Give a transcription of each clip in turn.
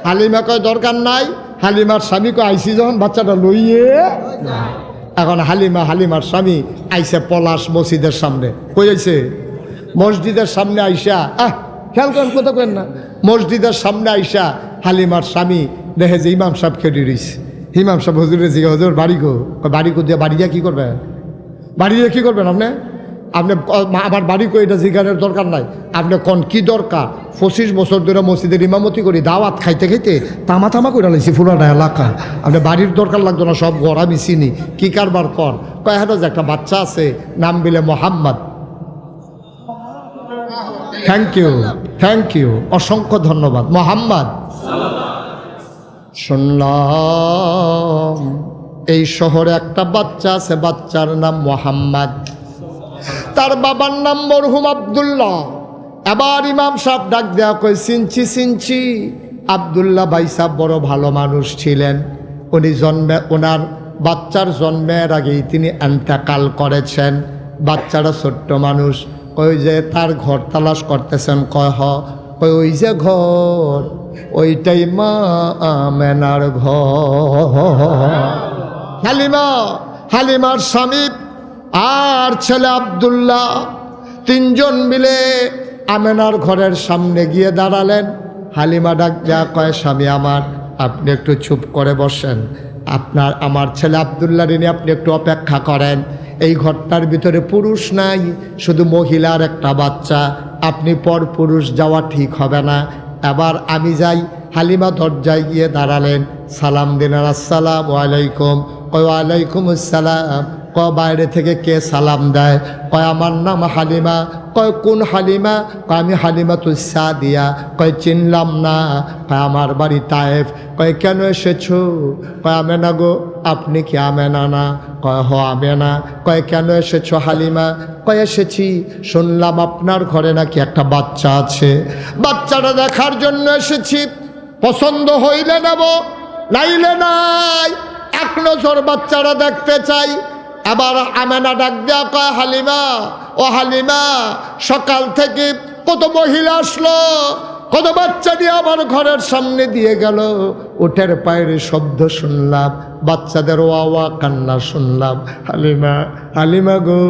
হালিমা কয় দরকার নাই। হালিমার স্বামী কয় আইসি যখন বাচ্চাটা লইয়ে। এখন হালিমার স্বামী আইসে পলাশ মসজিদের সামনে। কই আইছে? মসজিদের সামনে আইসা খেয়াল করেন, কথা কেন না, মসজিদের সামনে আইসা হালিমার স্বামী দেখে যে ইমাম সাহেব খেটে রয়েছে। ইমাম সাহেব হুজুরের জিজ্ঞা, হুজুর বাড়ি দিয়ে বাড়ি দিয়ে কী করবেন? বাড়ি দিয়ে কী করবেন আপনি? আমার বাড়ি কই এটা জিজ্ঞানের দরকার নাই। আপনি কোন কি দরকার? 25 বছর ধরে মসজিদের ইমামতি করি, দাওয়াত খাইতে খাইতে তামা করে লাইছি পুরাটা এলাকা। আপনি বাড়ির দরকার লাগতো না, সব ঘর আমি চিনি। কি কারবার কর? কয় হাজার যে একটা বাচ্চা আছে, নাম বিলে মোহাম্মদ। থ্যাংক ইউ, অসংখ্য ধন্যবাদ। মোহাম্মদ। শুনলাম এই শহরে একটা বাচ্চা আছে, বাচ্চার নাম মোহাম্মদ, তার বাবার নাম মরহুম আব্দুল্লাহ। এবার ইমাম সাহেব ডাক দেয়া কই, চিনছি আব্দুল্লাহ ভাই সাহেব বড় ভালো মানুষ ছিলেন। উনি ওনার বাচ্চার জন্মের আগেই তিনি এন্তেকাল করেছেন। বাচ্চারা ছোট্ট মানুষ। কই যে তার ঘর তালাশ করতেছেন? কয় ওই যে ঘর, ওইটাই মা আমেনার ঘর। হালিমার স্বামী আর ছেলে আব্দুল্লাহ তিনজন মিলে আমেনার ঘরের সামনে গিয়ে দাঁড়ালেন। হালিমা ডাক দেয়া কয়, স্বামী আমার, আপনি একটু চুপ করে বসেন। আমার ছেলে আব্দুল্লাহ নিয়ে আপনি একটু অপেক্ষা করেন। এই ঘরটার ভিতরে পুরুষ নাই, শুধু মহিলার একটা বাচ্চা। আপনি পর পুরুষ যাওয়া ঠিক হবে না। এবার আমি যাই। হালিমা দরজায় গিয়ে দাঁড়ালেন, সালাম দিলেন, আসসালামু আলাইকুম। কয় ওয়ালাইকুম আসসালাম। কয় বাইরে থেকে কে সালাম দেয়? কয় আমার নাম হালিমা। কয় কোন হালিমা? কয় আমি হালিমাতুস সাদিয়া। কয় চিনলাম না। কয় আমার বাড়ি তায়েফ। কয় কেন এসেছো? কয় আমেনা গো। আপনি কি আমেনা না? কয় হ আমেনা। কয় কেন এসেছো হালিমা? কয় এসেছি, শুনলাম আপনার ঘরে নাকি একটা বাচ্চা আছে, বাচ্চাটা দেখার জন্য এসেছি। পছন্দ হইলে নেব, নাইলে নাই। এক নজর বাচ্চারা দেখতে চাই। আবার আমেনা ডাক দেয়া কয়, হালিমা, ও হালিমা, সকাল থেকে কত মহিলা আসলো, কত বাচ্চা দিয়ে আমার ঘরের সামনে দিয়ে গেল। উটের পায়ের শব্দ শুনলাম, বাচ্চাদের ওয়া কান্না শুনলাম। হালিমা গো,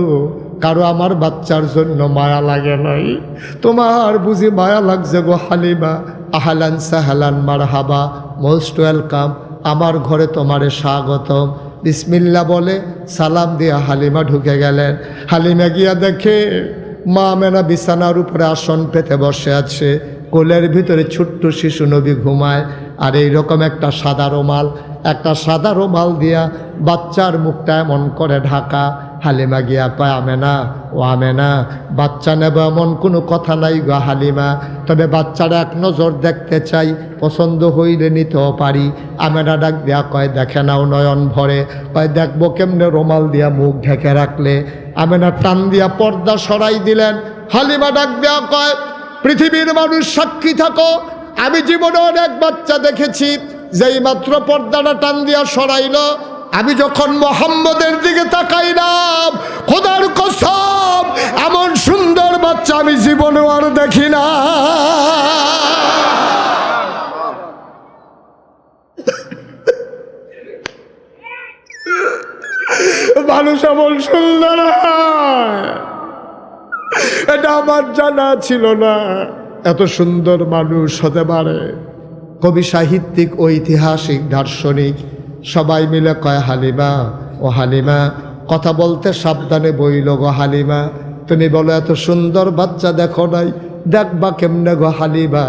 কারো আমার বাচ্চার জন্য মায়া লাগে নাই? তোমার বুঝি মায়া লাগছে গো হালিমা? আহলান সাহলান মারহাবা, মোস্ট ওয়েলকাম, আমার ঘরে তোমারে স্বাগতম। বিসমিল্লাহ বলে সালাম দিয়া হালিমা ঢুকে গেলেন। হালিমা গিয়া দেখে মা আমেনা বিছানার উপরে আসন পেতে বসে আছে, কোলের ভিতরে ছোট্ট শিশু নবী ঘুমায়। আর এইরকম একটা সাদা রুমাল দিয়া বাচ্চার মুখটা এমন করে ঢাকা। হালিমা গিয়া কয়, আমেনা, ও আমেনা, বাচ্চা নেব এমন কোনো কথা নাই গো হালিমা, তবে বাচ্চারা এক নজর দেখতে চাই, পছন্দ হইলে নিতেও পারি। আমেনা ডাক দেয়া কয়, দেখে নাও নয়ন ভরে। কয় দেখবো কেমনে, রুমাল দিয়া মুখ ঢেকে রাখলে। আমেনা টান দিয়া পর্দা সরাই দিলেন। হালিমা ডাক দেয়া কয়, পৃথিবীর মানুষ সাক্ষী থাকো, আমি জীবনে অনেক বাচ্চা দেখেছি, যেই মাত্র পর্দাটা টান দিয়া সরাইল, আমি যখন মোহাম্মদের দিকে তাকাইলাম, খোদার কসম, এমন সুন্দর বাচ্চা আমি জীবনে আর দেখি না। মানুষ এমন সুন্দর হয়, এটা আমার জানা ছিল না। এত সুন্দর মানুষ হতে পারে। কবি, সাহিত্যিক, ঐতিহাসিক, দার্শনিক সবাই মিলে কয়, হালিমা, ও হালিমা, কথা বলতে সাবধানে বইল গো হালিমা, তুমি বলো এত সুন্দর বাচ্চা দেখো নাই, দেখবা কেমনে গো হালিমা?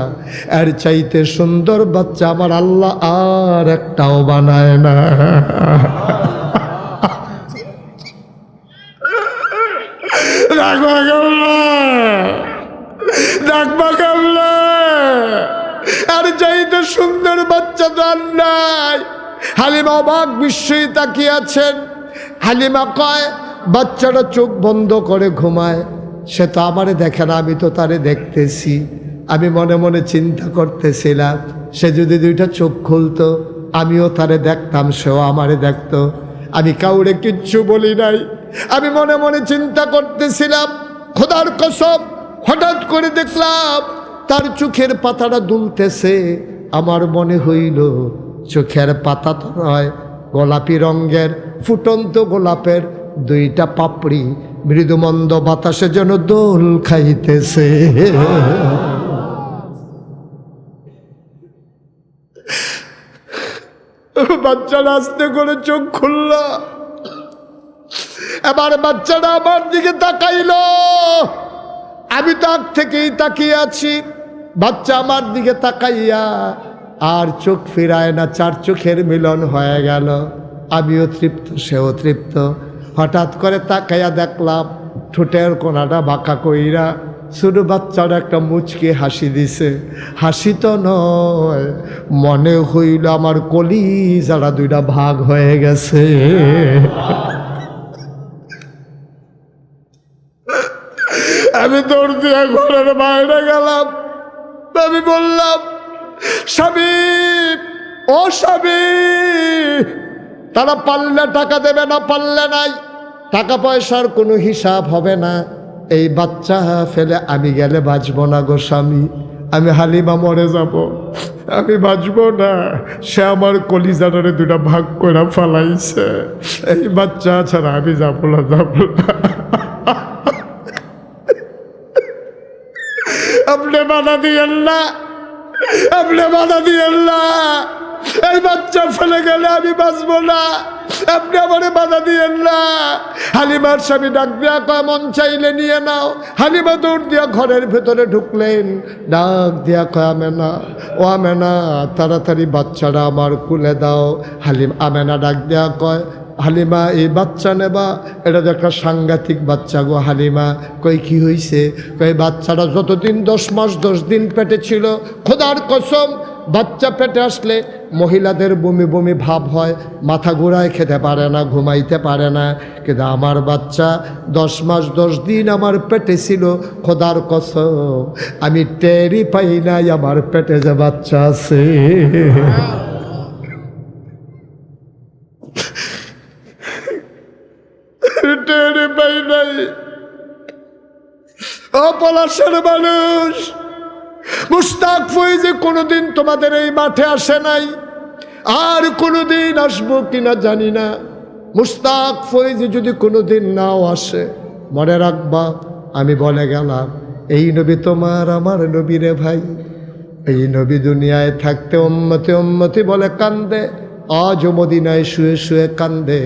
এর চাইতে সুন্দর বাচ্চা আমার আল্লাহ আর একটাও বানায় না। দেখবা কেমনে? আর চাইতে সুন্দর বাচ্চা তো আর নাই। হালিমা অবাক বিস্ময়ে তাকিয়ে আছেন। হালিমা কয়, বাচ্চাটা চোখ বন্ধ করে ঘুমায়, সে তো আমারে দেখে না, আমি তো তারে দেখতেছি। আমি মনে মনে চিন্তা করতেছিলাম, সে যদি দুইটা চোখ খুলতো, আমিও তারে দেখতাম, সেও আমারে দেখতো। আমি কাউরে কিচ্ছু বলি নাই। আমি মনে মনে চিন্তা করতেছিলাম, খোদার কসম, হঠাৎ করে দেখলাম তার চোখের পাতাটা দুলতেছে, আমার মনে হইল চোখের পাতা তো নয়, গোলাপি রঙের ফুটন্ত গোলাপের দুইটা পাপড়ি মৃদুমন্দ বাতাসে যেন দোল খাইতেছে। বাচ্চাটা আস্তে করে চোখ খুলল, এবার বাচ্চাটা আমার দিকে তাকাইল। আমি তো আগ থেকেই তাকিয়ে আছি, বাচ্চা আমার দিকে তাকাইয়া আর চোখ ফিরায় না, চার চোখের মিলন হয়ে গেল। আমিও তৃপ্ত, সেও তৃপ্ত। হঠাৎ করে তাকাইয়া দেখলাম ঠোঁটের কোনাটা বাঁকা কইরা ছোট বাচ্চারা একটা মুচকি হাসি দিছে। হাসি তো নয়, মনে হইল আমার কলিজাটা দুইটা ভাগ হয়ে গেছে। আমি দৌড় দিয়ে ঘরের বাইরে গেলাম। আমি বললাম, স্বামী, ও স্বামী, তারা পারলে টাকা দেবে, না পারলে নাই। টাকা পয়সার কোনো হিসাব হবে না। এই বাচ্চা ফেলে আমি গেলে বাঁচব না গো স্বামী। আমি হালিমা মরে যাব, আমি বাঁচব না। সে আমার কলিজাটারে দুটা ভাগ করে ফালাইছে। এই বাচ্চা ছাড়া আমি যাব না, যাব না। আপনি বাধা দিয়েন না, আপনি বাধা দিয়েন না। এই বাচ্চা ফেলে গেলে আমি বাঁচবো না, আপনি আমারে বাধা দিয়েন না। হালিমার স্বামী ডাক দিয়া কয়, মন চাইলে নিয়ে নাও। হালিমা দৌড় দিয়া ঘরের ভেতরে ঢুকলেন, ডাক দিয়া কয়, আমেনা, ও আমেনা, তাড়াতাড়ি বাচ্চাটা আমার কুলে দাও। আমেনা ডাক দিয়া কয়, হালিমা, এই বাচ্চা নেবা? এটা তো একটা সাংঘাতিক বাচ্চা গো হালিমা। কই কি হয়েছে? কই বাচ্চাটা যতদিন 10 মাস 10 দিন পেটে ছিল, খোদার কসম, বাচ্চা পেটে আসলে মহিলাদের বমি বমি ভাব হয়, মাথা ঘুরায়, খেতে পারে না, ঘুমাইতে পারে না। কিন্তু আমার বাচ্চা 10 মাস 10 দিন আমার পেটে ছিল, খোদার কসম আমি টেরই পাই নাই আমার পেটে যে বাচ্চা আছে। টেরই পাই নাই। ও পলাশের মানুষ, মুশতাক ফৈজি কোনোদিন তোমাদের এই মাঠে আসে নাই, আর কোনোদিন আসবো কিনা জানি না। মুশতাক ফৈজি যদি কোনোদিন নাও আসে, মনে রাখবা আমি বলে গেলাম, এই নবী তোমার আমার নবী রে ভাই। এই নবী দুনিয়ায় থাকতে উম্মতি উম্মতি বলে কান্দে, আজও মদিনায় শুয়ে শুয়ে কান্দে।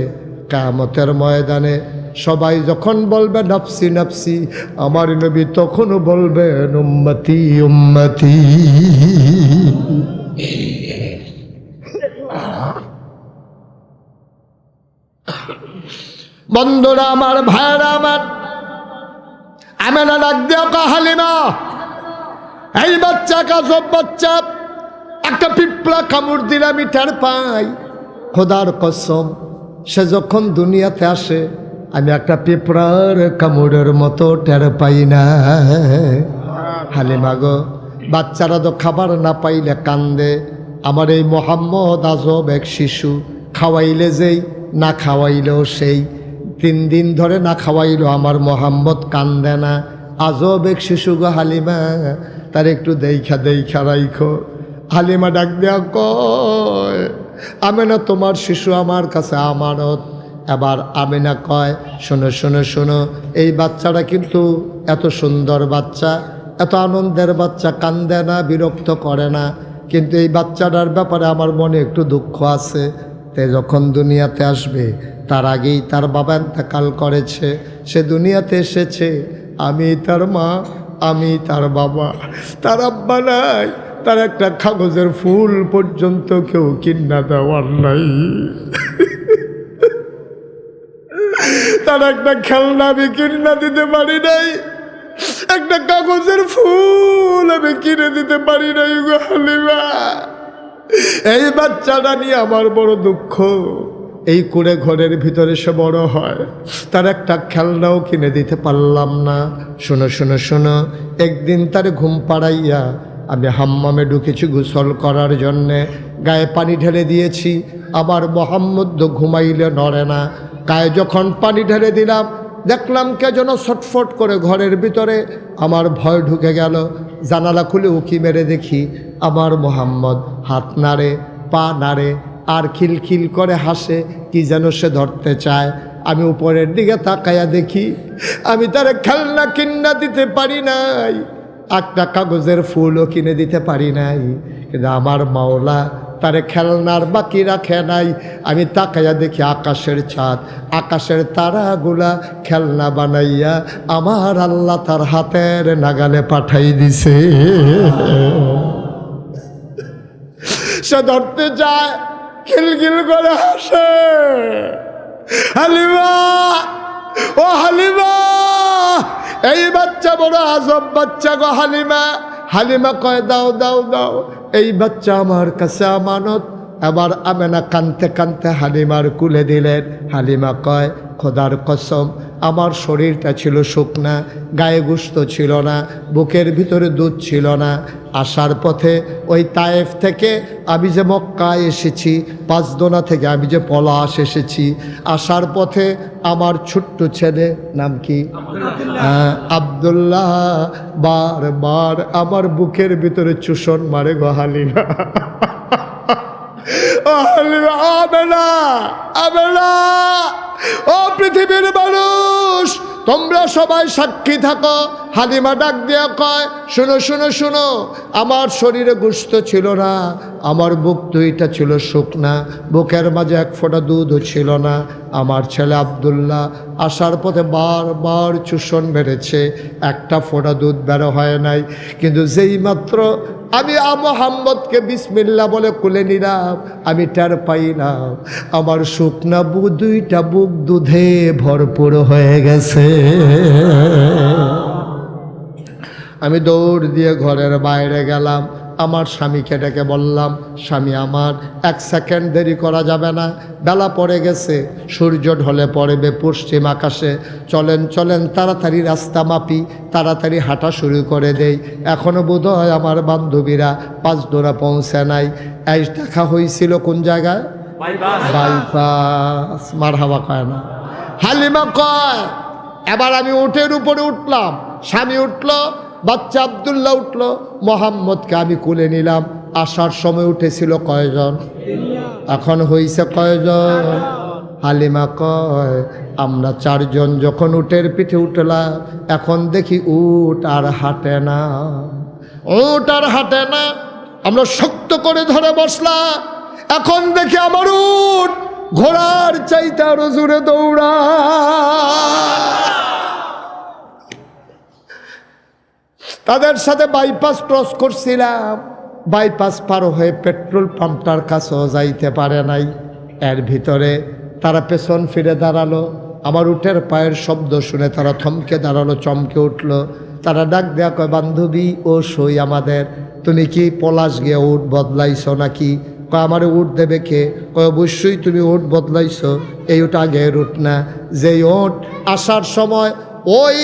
কিয়ামতের ময়দানে সবাই যখন বলবে নফসি নফসি, আমার নবী তখনও বলবেন উম্মতি উম্মতি। বন্ধুরা আমার, ভাইরা আমার, আমেনা ডাক দিয়া কয়, হালিমা, এই বাচ্চা কাজব বাচ্চা, একটা পিঁপড়া কামড় দিলে আমি টের পাই। খোদার কসম, সে যখন দুনিয়াতে আসে আমি একটা পিঁপড়ার কামড়ের মতো টের পাই না। হালিমা গো, বাচ্চারা তো খাবার না পাইলে কান্দে। আমার এই মোহাম্মদ আজব এক শিশু, খাওয়াইলে যেই, না খাওয়াইলেও সেই। 3 দিন ধরে না খাওয়াইলেও আমার মোহাম্মদ কান্দে না। আজব এক শিশু গো হালিমা, তার একটু দেখা দেখা রাইখো। হালিমা ডাক দেয়া কয়, আমেনা তোমার শিশু আমার কাছে আমানত। এবার আমেনা কয়, শোনো শোনো শোনো, এই বাচ্চাটা কিন্তু এত সুন্দর বাচ্চা, এত আনন্দের বাচ্চা, কান্দে না, বিরক্ত করে না। কিন্তু এই বাচ্চাটার ব্যাপারে আমার মনে একটু দুঃখ আছে। তে যখন দুনিয়াতে আসবে তার আগেই তার বাবা ইন্তেকাল করেছে। সে দুনিয়াতে এসেছে, আমি তার মা, আমি তার বাবা। তার আব্বা নাই, তার একটা কাগজের ফুল পর্যন্ত কেউ কিনা দেওয়ার নাই। তার একটা খেলনা আমি কিনা দিতে পারি নাই, একটা কাগজের ফুল আমি কিনে দিতে পারি নাই গো হালিমা। এই বাচ্চাটা নিয়ে আমার বড় দুঃখ। এই কুড়ে ঘরের ভিতরে সে বড় হয়, তার একটা খেলনাও কিনে দিতে পারলাম না। শোনো শোনো শোনো, একদিন তার ঘুম পাড়াইয়া আমি হাম্মামে ঢুকেছি গোসল করার জন্যে, গায়ে পানি ঢেলে দিয়েছি। আবার মোহাম্মদ ঘুমাইলে নড়ে না, গায়ে যখন পানি ঢেলে দিলাম দেখলাম কে যেন ছটফট করে ঘরের ভিতরে। আমার ভয় ঢুকে গেল। জানালা খুলে উকি মেরে দেখি আমার মোহাম্মদ হাত নাড়ে, পা নাড়ে, আর খিলখিল করে হাসে, কি যেন সে ধরতে চায়। আমি উপরের দিকে তাকায়া দেখি আমি তার খেলনা কিনা দিতে পারি নাই, একটা কাগজের ফুলও কিনে দিতে পারি নাই, কিন্তু আমার মাওলা তারে খেলনার বাকি রাখে নাই। আমি তাকায়া দেখি আকাশের ছাদ, আকাশের তারাগুলা খেলনা বানাইয়া আমার আল্লাহ তার হাতের নাগালে পাঠাই দিছে। সে ধরতে যায়, খিলখিল করে হাসে। হালিমা, ও হালিমা, এই বাচ্চা বড় আজব বাচ্চা গো হালিমা। হালিমা কয় দাও দাও দাও, এই বাচ্চা আমার কাছে আমানত। আবার আমেনা কানতে কানতে হালিমার কুলে দিলেন। হালিমা কয় খোদার কসম, আমার শরীরটা ছিল শুকনা, গায়ে গোশত ছিল না, বুকের ভিতরে দুধ ছিল না। আসার পথে ওই তায়েফ থেকে আমি যে মক্কায় এসেছি, পাঁচদোনা থেকে আমি যে পলাশ এসেছি, আসার পথে আমার ছোট্ট ছেলে, নাম কি, আব্দুল্লাহ, বারবার আমার বুকের ভিতরে চুষণ মারে গো হালিমা। ও পৃথিবীর মানুষ, তোমরা সবাই সাক্ষী থাকো। হালিমা ডাক দিয়া কয় শুনো শুনো শুনো, আমার শরীরে গোশত ছিল না, আমার বুক দুইটা ছিল শুকনা, বুকের মাঝে এক ফোঁটা দুধও ছিল না। আমার ছেলে আব্দুল্লাহ আসার পথে বারবার চুষণ মেরেছে, একটা ফোঁটা দুধ বেরো হয় নাই। কিন্তু যেই মাত্র আমি মুহাম্মদকে বিসমিল্লাহ বলে কুলে নিলাম, আমি টের পাইলাম আমার শুকনা দুইটা বুক দুধে ভরপুর হয়ে গেছে। আমি দৌড় দিয়ে ঘরের বাইরে গেলাম, আমার স্বামীকে ডেকে বললাম, স্বামী আমার, 1 সেকেন্ড দেরি করা যাবে না, বেলা পড়ে গেছে, সূর্য ঢলে পড়বে পশ্চিম আকাশে, চলেন চলেন তাড়াতাড়ি রাস্তা মাপি, তাড়াতাড়ি হাঁটা শুরু করে দেই। এখনও বোধ হয় আমার বান্ধবীরা পাঁচদোনা পৌঁছে নাই। এই দেখা হয়েছিল কোন জায়গায়? বাইপাস। মারহাবা কয় না, হালিমা কয়। এবার আমি উটের উপরে উঠলাম, স্বামী উঠল, বাচ্চা আব্দুল্লাহ উঠল, মোহাম্মদকে আমি কুলে নিলাম। আসার সময় উঠেছিল কয়জন? এখন হইছে কয়জন? হালিমা কয় আমরা 4 জন যখন উটের পিঠে উঠলাম, এখন দেখি উট আর হাঁটে না, উট আর হাঁটে না। আমরা শক্ত করে ধরে বসলাম, এখন দেখি আমার উট ঘোড়ার চাইতে আরো জোরে দৌড়া। তাদের সাথে বাইপাস ক্রস করছিলাম, বাইপাস পার হয়ে পেট্রোল পাম্পটার কাছেও যাইতে পারে নাই। এর ভিতরে তারা পেছন ফিরে দাঁড়ালো, আমার উটের পায়ের শব্দ শুনে তারা থমকে দাঁড়ালো, চমকে উঠল। তারা ডাক দেয়া কয় বান্ধবী ও সই আমাদের, তুমি কি পলাশ গিয়ে উট বদলাইছো নাকি? কয় আমার উট দেবে কে? কয় অবশ্যই তুমি উট বদলাইছো, এই উট আগের উট না, যেই উট আসার সময় ওই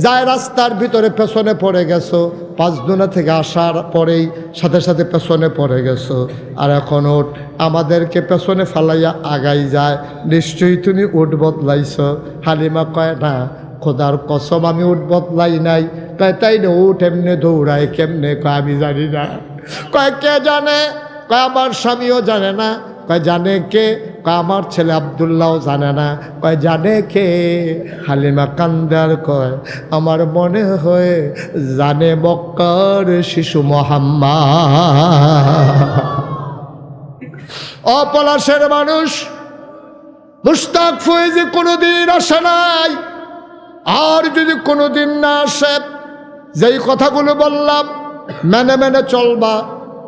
যায় রাস্তার ভিতরে পেছনে পড়ে গেছো, পাঁচদোনা থেকে আসার পরেই সাথে সাথে পেছনে পড়ে গেছো, আর এখন উট আমাদেরকে পেছনে ফালাইয়া আগাই যায়, নিশ্চয়ই তুমি উট বদলাইছো। হালিমা কয় না, খোদার কসম আমি উট বদলাই নাই। কয় তাই না, উট এমনি দৌড়ায় কেমনে? কয় আমি জানি না। কয় কে জানে? কয় আমার স্বামীও জানে না। কয় জানে কে? কয় আমার ছেলে আব্দুল্লাহও জানে না। কয় জানে কে? হালিমা কান্দার কয় আমার মনে হয় জানে মক্কার শিশু মুহাম্মদ। অপলাশের মানুষ মুশতাক ফয়েজি কোনোদিন আসে নাই, আর যদি কোনোদিন না আসে, যেই কথাগুলো বললাম মেনে মেনে চলবা।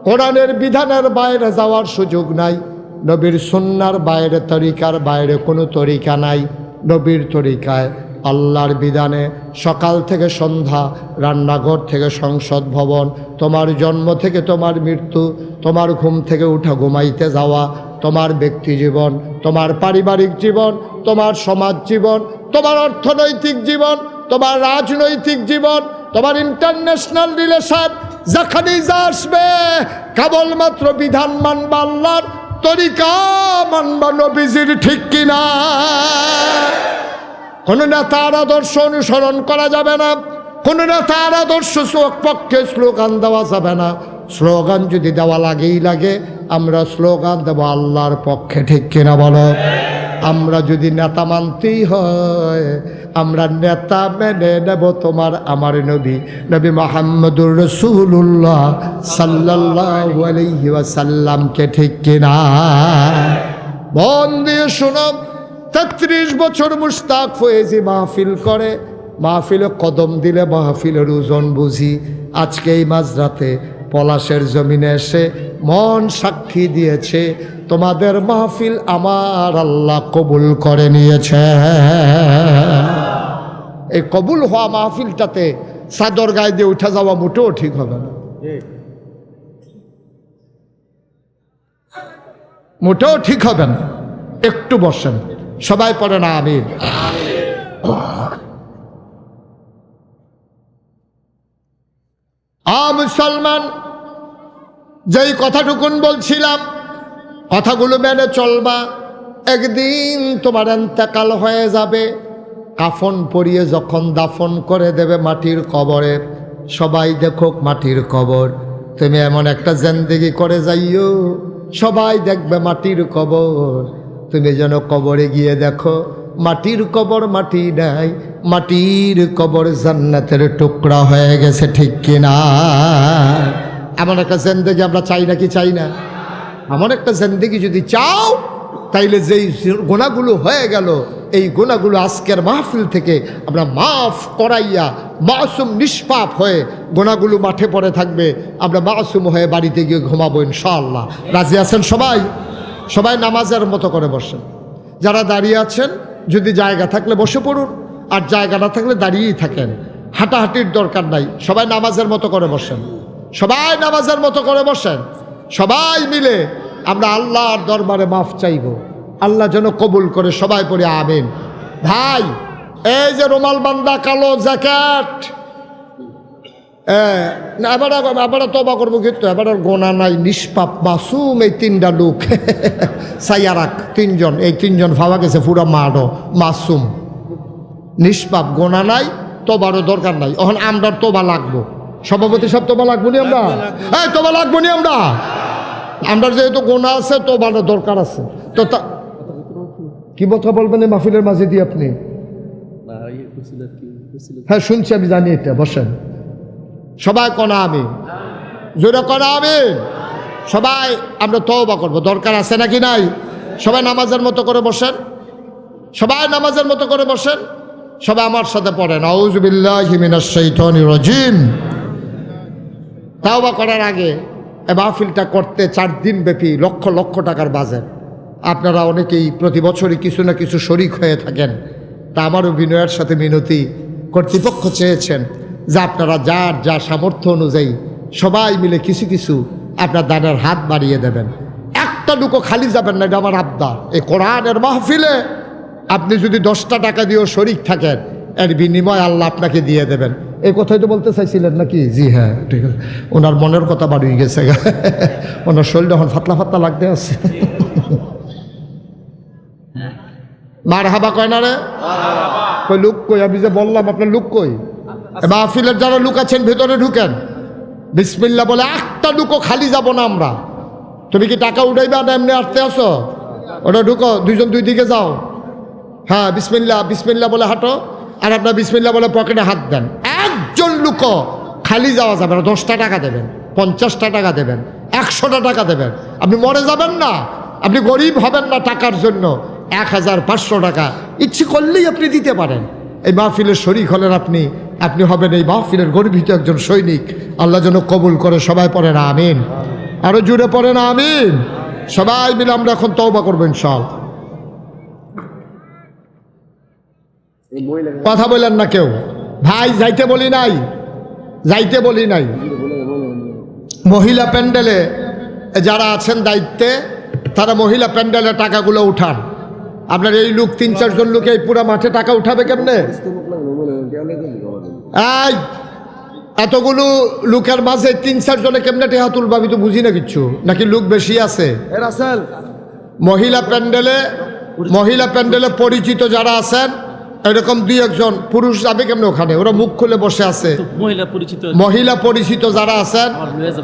কোরআনের বিধানের বাইরে যাওয়ার সুযোগ নাই, নবীর সুন্নার বাইরে, তরিকার বাইরে কোনো তরিকা নাই। নবীর তরিকায়, আল্লাহর বিধানে সকাল থেকে সন্ধ্যা, রান্নাঘর থেকে সংসদ ভবন, তোমার জন্ম থেকে তোমার মৃত্যু, তোমার ঘুম থেকে উঠা ঘুমাইতে যাওয়া, তোমার ব্যক্তি জীবন, তোমার পারিবারিক জীবন, তোমার সমাজ জীবন, তোমার অর্থনৈতিক জীবন, তোমার রাজনৈতিক জীবন, তোমার ইন্টারন্যাশনাল রিলেশন, যেখানেই যা আসবে কেবলমাত্র বিধান মানবা, আল্লাহর তরিকা মানবা, নবীজির, ঠিক কিনা? কোনো নেতার আদর্শ অনুসরণ করা যাবে না, কোনো নেতার আদর্শ পক্ষে স্লোগান দেওয়া যাবে না। স্লোগান যদি দেওয়া লাগে আমরা স্লোগান দেব আল্লাহর পক্ষে, ঠিক কিনা বলো? আমরা যদি নেতা মানতেই হয় আমরা নেতা মেনে নেব তোমার আমার নবী মুহাম্মদুর রাসূলুল্লাহ সাল্লাল্লাহু আলাইহি ওয়াসাল্লামকে, ঠিক কিনা? মন দিয়ে শোনো, ৩৩ বছর মুশতাক ফয়েজি মাহফিল করে, মাহফিলে কদম দিলে মাহফিলের ওজন বুঝি। আজকে এই মাঝরাতে পলাশের জমিনে এসে মন সাক্ষী দিয়েছে তোমাদের মাহফিল আমার আল্লাহ কবুল করে নিয়েছে। এই কবুল হওয়া মাহফিলটাতে চাদর গায়ে দিয়ে উঠে যাওয়া মোটেও ঠিক হবে না, মোটেও ঠিক হবে না। একটু বসেন, সবাই পড়ে না আমিন। মুসলমান, যেই কথাটুকুন বলছিলাম কথাগুলো মেনে চলবা। একদিন তোমার ইন্তেকাল হয়ে যাবে, কাফন পরিয়ে যখন দাফন করে দেবে মাটির কবরে, সবাই দেখুক মাটির কবর, তুমি এমন একটা জিন্দেগি করে যাইও সবাই দেখবে মাটির কবর। তুমি যেন কবরে গিয়ে দেখো মাটির কবর মাটি নাই, মাটির কবর জান্নাতের টুকরা হয়ে গেছে, ঠিক কিনা? এমন একটা জিন্দেগি আমরা চাই নাকি চাই না? এমন একটা জিন্দেগি যদি চাও তাইলে যেই গুনাহগুলো হয়ে গেল এই গুনাহগুলো আজকের মাহফিল থেকে আমরা মাফ করাইয়া মাসুম নিষ্পাপ হয়ে গুনাহগুলো মাঠে পড়ে থাকবে, আমরা মাসুম হয়ে বাড়িতে গিয়ে ঘুমাবো ইনশাআল্লাহ। রাজি আছেন সবাই? সবাই নামাজের মতো করে বসেন। যারা দাঁড়িয়ে আছেন যদি জায়গা থাকলে বসে পড়ুন, আর জায়গা না থাকলে দাঁড়িয়েই থাকেন, হাঁটাহাঁটির দরকার নাই। সবাই নামাজের মতো করে বসেন, সবাই নামাজের মতো করে বসেন। সবাই মিলে আমরা আল্লাহর দরবারে মাফ চাইব, আল্লাহ যেন কবুল করে। সবাই পড়ে আমিন। ভাই, এই যে রুমাল বান্দা কালো জ্যাকেট, এবার তবা করবো কিন্তু এবার গোনা নাই, নিষ্পাপ মাসুম এই তিনটা লোক সাইয়ারাক তিনজন, এই তিনজন ভাবা গেছে পুরা মাডো মাসুম নিষ্পাপ, গোনা নাই, তোবারও দরকার নাই। এখন আমরা তোবা লাগবো, সভাপতি সব তোবা লাগবো নি আমরা, এই তোবা লাগবো নি আমরা, আমরা যেহেতু গোনা আছে তোবারও দরকার আছে। তো কি কথা বলবেন এই মাহফিলের মাঝে দিয়ে আপনি? হ্যাঁ শুনছি, আমি জানি এটা। বসেন সবাই, কনা আমিন, জোরে কনা আমিন। সবাই আমরা তওবা করব, দরকার আছে নাকি নাই? সবাই নামাজের মতো করে বসেন, সবাই নামাজের মতো করে বসেন। সবাই আমার সাথে পড়েন, আউযু বিল্লাহি মিনাশ শাইতানির রাজিম। তওবা করার আগে এই মাহফিলটা করতে 4 দিন ব্যাপী লক্ষ লক্ষ টাকার বাজেট। আপনারা অনেকেই প্রতি বছরই কিছু না কিছু শরিক হয়ে থাকেন। তা আমারও বিনয়ের সাথে মিনতি, কর্তৃপক্ষ চেয়েছেন যে আপনারা যার যা সামর্থ্য অনুযায়ী সবাই মিলে কিছু কিছু আপনার দানের হাত বাড়িয়ে দেবেন। একটা লুকো খালি যাবেন না, এটা আমার আবদার। এই কোরআনের মাহফিলে আপনি যদি 10টা টাকা দিয়েও শরিক থাকেন, এর বিনিময় আল্লাহ আপনাকে দিয়ে দেবেন। এই কথাই তো বলতে চাইছিলেন নাকি? জি হ্যাঁ, ঠিক আছে। ওনার মনের কথা বাড়িয়ে গেছে, ওনার শরীরটা এখন ফাতলা ফাতলা লাগতে আছে। মার হাবা কয় না রে? কই লুক কই? আমি যে বললাম আপনার লুক কই? মাহফিলের যারা লুক আছেন ভেতরে ঢুকেন, বিসমিল্লাহ বলে একটা লুকও খালি যাব না আমরা। তুমি কি টাকা উঠাইবা না এমনি আসতে আসো? ওটা ঢুকো, দুইজন দুই দিকে যাও। হ্যাঁ বিসমিল্লাহ বিসমিল্লাহ বলে হাঁটো, আর আপনার বিসমিল্লাহ বলে পকেটে হাত দেন। একজন লুকও খালি যাওয়া যাবে না। 10টা টাকা দেবেন, 50টা টাকা দেবেন, 100টা টাকা দেবেন। আপনি মরে যাবেন না, আপনি গরিব হবেন না টাকার জন্য। 1500 টাকা ইচ্ছে করলেই আপনি দিতে পারেন। এই মাহফিলের শরীক হলেন আপনি, আপনি হবেন এই মাহফিলের গর্বিত একজন সৈনিক। আল্লাহ যেন কবুল করে। সবাই পড়েন আমিন, আরো জুড়ে পড়েন আমিন। সবাই মিলে আমরা এখন তওবা করবেন সব। কথা বলেন না কেউ ভাই, যাইতে বলি নাই, যাইতে বলি নাই। মহিলা প্যান্ডেলে যারা আছেন দায়িত্বে, তারা মহিলা প্যান্ডেলে টাকাগুলো উঠান। আপনার এই লোক 3-4 জন লোক এই পুরা মাঠে টাকা উঠাবে কেমনে? এই এতগুলো লোকের মাঝে 3-4 জনে কেমনে টাকা তুলবে? আমি তো বুঝি না কিচ্ছু। নাকি লোক বেশি আছে? মহিলা প্যান্ডেলে পরিচিত যারা আছেন এরকম দুই একজন পুরুষ যাবে কেমন ওখানে, ওরা মুখ খুলে বসে আছে। মহিলা পরিচিত যারা আছেন,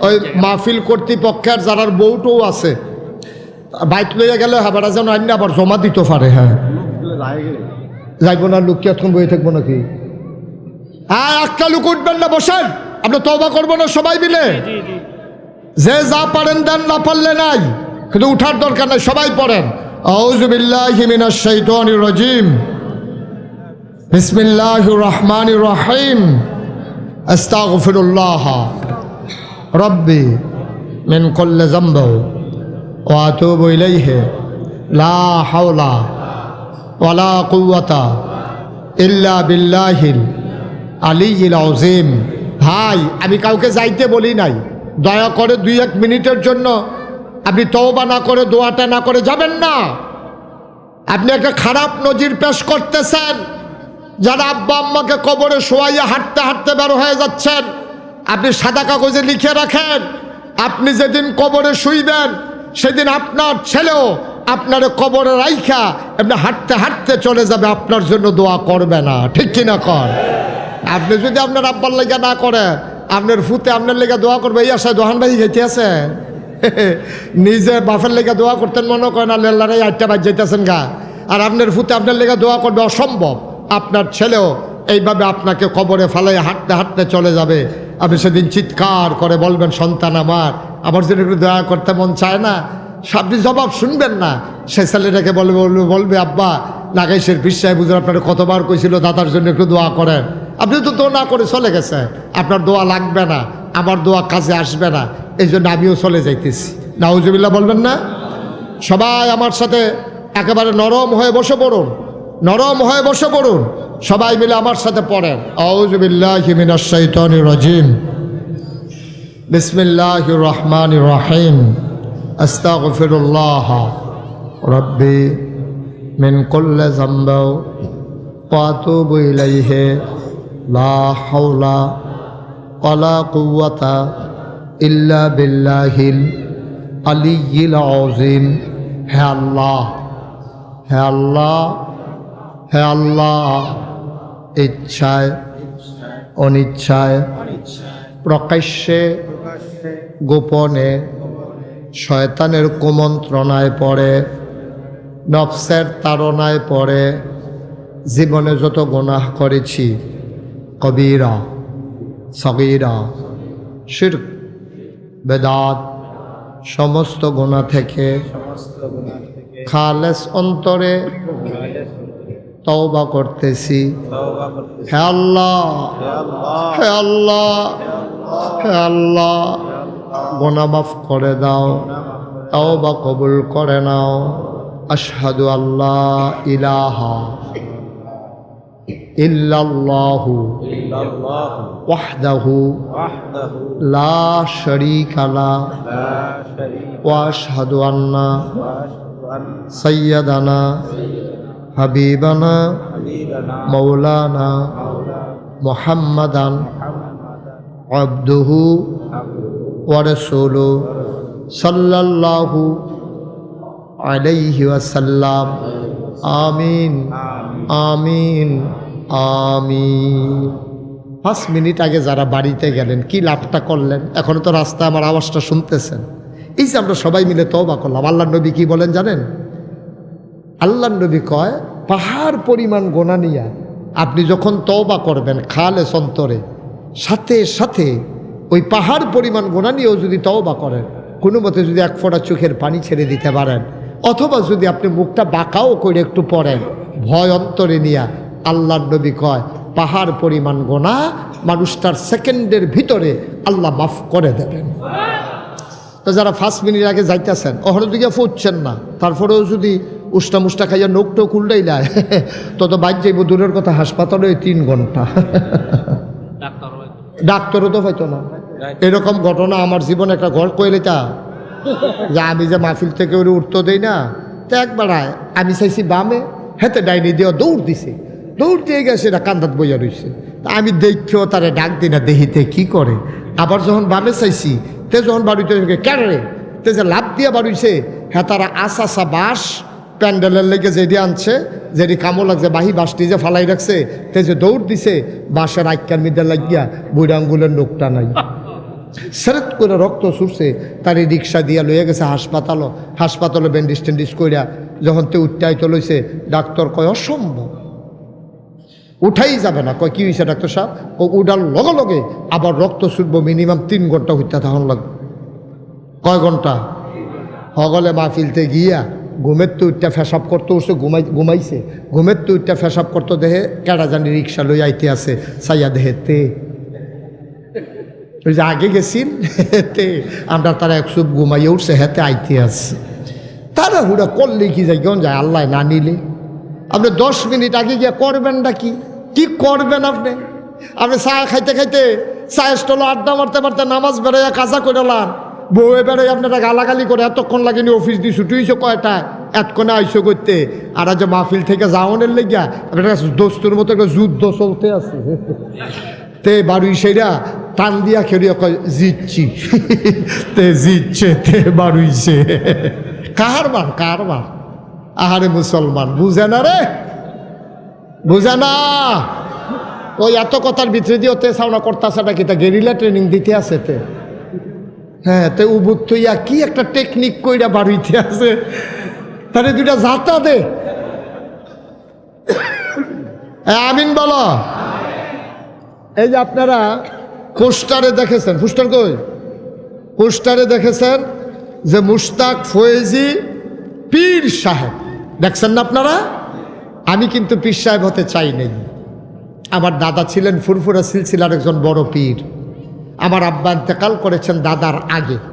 ওই মাহফিল কর্তৃপক্ষের যারা বউটও আছে, বাইক লইয়া গেলে হাবারা যেন আইন আবার জমা দিতে পারে। হ্যাঁ যাইব না, লোক কি এখন বয়ে থাকবো নাকি? হ্যাঁ একটা লোক উঠবেন না, বসেন, আপনি তওবা করবো না সবাই মিলে। যে যা পারেন দেন, না পারলে নাই, কিন্তু উঠার দরকার নাই, সবাই পড়েন আউযু বিল্লাহি মিনাশ শাইতানির রাজিম বিসমিল্লাহির রহমানির রহিম আস্তাগফিরুল্লাহ রব্বি মিন কুল্লি যামবি ওয়া আতুবু ইলাইহি লা হাওলা ওয়ালা কুওয়াতা ইল্লা বিল্লাহিল আলিয়্যিল আযীম। ভাই আমি কাউকে যাইতে বলি নাই, দয়া করে 2-1 মিনিটের জন্য আপনি তওবা না করে দোয়াটা না করে যাবেন না। আপনি একটা খারাপ নজির পেশ করতেছেন। যারা আব্বা আম্মাকে কবরে শোয়াইয়া হাঁটতে হাঁটতে বের হয়ে যাচ্ছেন, আপনি সাদা কাগজে লিখে রাখেন, আপনি যেদিন কবরে শুইবেন সেদিন আপনার ছেলেও আপনার কবরে রাইখা এমনি হাঁটতে হাঁটতে চলে যাবে, আপনার জন্য দোয়া করবে না। ঠিক কিনা কর? আপনি যদি আপনার আব্বার লেগা না করেন, আপনার ফুতে আপনার লেগা দোয়া করবে, এই আশায় দোহান ভাই খাইতে আছেন। নিজে বাপের লেগা দোয়া করতেন মনে করেন, আল্লাহরে 8টা বাজ যাইতেছেন গা, আর আপনার ফুতে আপনার লেগা দোয়া করবে, অসম্ভব। আপনার ছেলেও এইভাবে আপনাকে কবরে ফালাই হাঁটতে হাঁটতে চলে যাবে। আপনি সেদিন চিৎকার করে বলবেন, সন্তান আমার জন্য একটু দয়া করতে মন চায় না। আপনি জবাব শুনবেন না, সে ছেলেটাকে বলবে আব্বা নাগাইশের পীর সাহেব হুজুর আপনার কতবার কইছিল দাদার জন্য একটু দোয়া করেন। আপনি তো দোয়া না করে চলে গেছে, আপনার দোয়া লাগবে না, আমার দোয়া কাজে আসবে না, এই জন্য আমিও চলে যাইতেছি। নাউজুবিল্লাহ বলবেন না? সবাই আমার সাথে একেবারে নরম হয়ে বসে পড়ুন, নরম হয়ে বসে পড়ুন, সবাই মিলে আমার সাথে পড়েন আউযু বিল্লাহি মিনাশ শাইতানির রাজিম বিসমিল্লাহির রহমানির রহিম আস্তাগফিরুল্লাহ রাব্বি মিন কুল্লি যামবি ওয়া আতুবু ইলাইহি লা হাওলা ওয়ালা কুওয়াতা ইল্লা বিল্লাহিল আলিয়্যিল আযীম। হে আল্লাহ, হে আল্লাহ, হে আল্লাহ, ইচ্ছায় অনিচ্ছায় প্রকাশ্যে গোপনে শয়তানের কুমন্ত্রণায় পড়ে, নফসের তাড়নায় পড়ে জীবনে যত গুনাহ করেছি, কবিরা সগীরা শিরক বেদাত, সমস্ত গুনাহ থেকে খালেস অন্তরে তওবা করতেছি। হে আল্লাহ, হে আল্লাহ, হে আল্লাহ, গুনাহ মাফ করে দাও, তওবা কবুল করে নাও। আশহাদু আল্লাহ ইলাহা ইল্লাল্লাহু ওয়াহদাহু লা শারীকা লাহু ওয়া আশহাদু আন্না সাইয়্যিদানা হাবিবানা মাওলানা মুহাম্মাদান আবদুহু ওয়া রাসূলুহু সাল্লাল্লাহু আলাইহি ওয়াসাল্লাম। আমিন আমিন আমিন। 5 মিনিট আগে যারা বাড়িতে গেলেন কি লাভটা করলেন? এখনো তো রাস্তায় আমার আওয়াজটা শুনতেছেন। এই যে আমরা সবাই মিলে তওবা করলাম, আল্লাহর নবী কি বলেন জানেন? আল্লাহর নবী কয়, পাহাড় পরিমাণ গোনা নিয়া আপনি যখন তওবা করবেন খালেস অন্তরে, সাথে সাথে ওই পাহাড় পরিমাণ গোনা নিয়েও যদি তওবা করেন, কোনো মতে যদি 1 ফোঁটা চোখের পানি ছেড়ে দিতে পারেন, অথবা যদি আপনি মুখটা বাঁকাও করে একটু পড়েন ভয় অন্তরে নিয়া, আল্লাহর নবী কয় পাহাড় পরিমাণ গোনা মানুষটার সেকেন্ডের ভিতরে আল্লাহ মাফ করে দেবেন। তো যারা 5 মিনিট আগে যাইতেছেন ওখানে দিকে ফুটছেন না, তারপরেও যদি উষ্টা মুষ্টা খাইয়া নোক টোক উল্টাইলায় তত বাইর যাইব, দূরের কথা হাসপাতালে 3 ঘন্টা, ডাক্তারও তো পাইতো না। এরকম ঘটনা আমার জীবনে একটা ঘর কইলে তা যে আমি যে মাহফিল থেকে ওরে উঠতে দেই না, তো একবার আমি চাইছি বামে, হেতে ডাইনি দিয়ে দৌড় দিছে, দৌড় দিয়ে গেছে, এটা কান্দাত বইয়া রয়েছে। তা আমি দেখিও তারে ডাক দিই না, দেখিতে কি করে। আবার যখন বামে চাইছি, তে যখন বাড়িতে কেড়ে তে যে লাভ দিয়ে বাড়িছে, হ্যাঁ তারা আসা বাঁশ প্যান্ডেলের লেগে যেটি আনছে যেটি কামো লাগছে বাহি বাসটি যে ফালাই রাখছে তে যে দৌড় দিছে বাসের আইকার মিদ্যা লাগিয়া বুড়া আঙ্গুলের নোকটা নাই, সেরেট করে রক্ত ছুটছে। তার এই রিক্সা দিয়া লইয়া গেছে হাসপাতালে ব্যান্ডিজ টেন্ডিজ কইরা যখন তে উঠাইতে লইছে ডাক্তার কয় অসম্ভব, উঠাই যাবে না। কয় কি হয়েছে ডাক্তার সাহেব? ও উঠার লগে লগে আবার রক্ত ছুটবো, মিনিমাম 3 ঘন্টা হইতে তখন লাগবে। কয় ঘন্টা? হগলে মাহফিলতে গিয়া ঘুমের তো উঠটা ফেসাব করতে উঠছে, ঘুমাইছে, ঘুমের তো উঠটা ফেসাব করতে দেহে কেডা জানি রিক্সা লই আইতে আছে, সাইয়া দেহে তে ওই যে আগে গেছিন হেতে আমরা তারা একসুপ ঘুমাইয়ে উঠছে, হেতে আইতে আছে। তারা হুড়া করলে কি যায় কেমন যায় আল্লাহ না নিলে। আপনি 10 মিনিট আগে গিয়ে করবেনটা কি করবেন? আপনি চা খাইতে খাইতে চায়ের স্টলে আড্ডা মারতে মারতে নামাজ বেড়াইয়া কাজা করে লান, বউয়ে বেড়াই আপনারা গালাগালি করে এতক্ষণ লাগেনি, অফিস দিয়ে ছুটি হয়েছে কয়টায়, এতক্ষণে আইসো করতে। আর যে মাহফিল থেকে যাওয়ানের লেগিয়া আপনার দোস্তুর মতো একটা যুদ্ধ চলতে আছে। তে বাড়ুই সেইরা টান দিয়া খেলিয়া কয় জিতছি, তে জিতছে, তে বাড়ুইছে। কারবার আহারে মুসলমান বুঝে না রে, বুঝে না। ওই এত কথার ভিতরে দিয়ে তে সাউনা করতেছে নাকি, তা গেরিলা ট্রেনিং দিতে আছে তে। হ্যাঁ, তে উবুত তৈয়া কি একটা টেকনিক কইরা বাড়িতে আছে, তাহলে 2টা জাতা দে। আমিন বলো। এই যে আপনারা পোস্টারে দেখেছেন, পোস্টার কই? পোস্টারে দেখেছেন যে মুশতাক ফয়েজি পীর সাহেব, দেখছেন না আপনারা? আমি কিন্তু পীর সাহেব হতে চাই নাই। আমার দাদা ছিলেন ফুরফুরা সিলসিলার একজন বড় পীর। আমার আব্বা ইন্তেকাল করেছেন দাদার আগে।